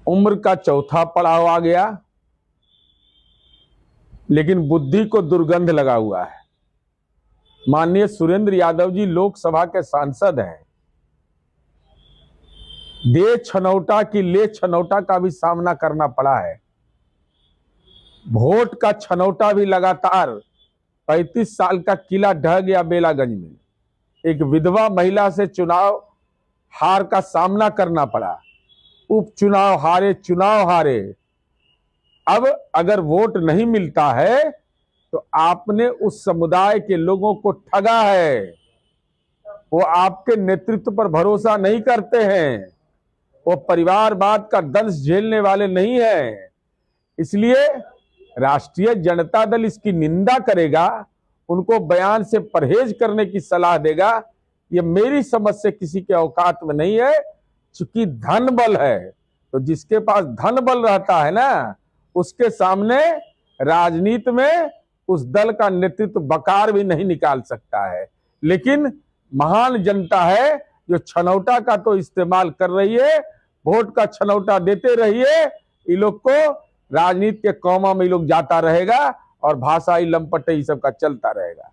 उम्र का चौथा पड़ाव आ गया, लेकिन बुद्धि को दुर्गंध लगा हुआ है। माननीय सुरेंद्र यादव जी लोकसभा के सांसद हैं, दे छनौटा की ले छनौटा का भी सामना करना पड़ा है। वोट का छनौटा भी लगातार 35 साल का किला ढह गया बेलागंज में। एक विधवा महिला से चुनाव हार का सामना करना पड़ा, उपचुनाव हारे, चुनाव हारे। अब अगर वोट नहीं मिलता है तो आपने उस समुदाय के लोगों को ठगा है। वो आपके नेतृत्व पर भरोसा नहीं करते हैं, वो परिवारवाद का दंश झेलने वाले नहीं हैं। इसलिए राष्ट्रीय जनता दल इसकी निंदा करेगा, उनको बयान से परहेज करने की सलाह देगा। ये मेरी समझ से किसी के औकात में नहीं है। चूंकि धन बल है, तो जिसके पास धन बल रहता है ना, उसके सामने राजनीति में उस दल का नेतृत्व बकार भी नहीं निकाल सकता है। लेकिन महान जनता है जो छनौटा का तो इस्तेमाल कर रही है। वोट का छनौटा देते रहिए, ये लोग को राजनीति के कौमा में ये लोग जाता रहेगा और भाषाई लंपटे ये सब का चलता रहेगा।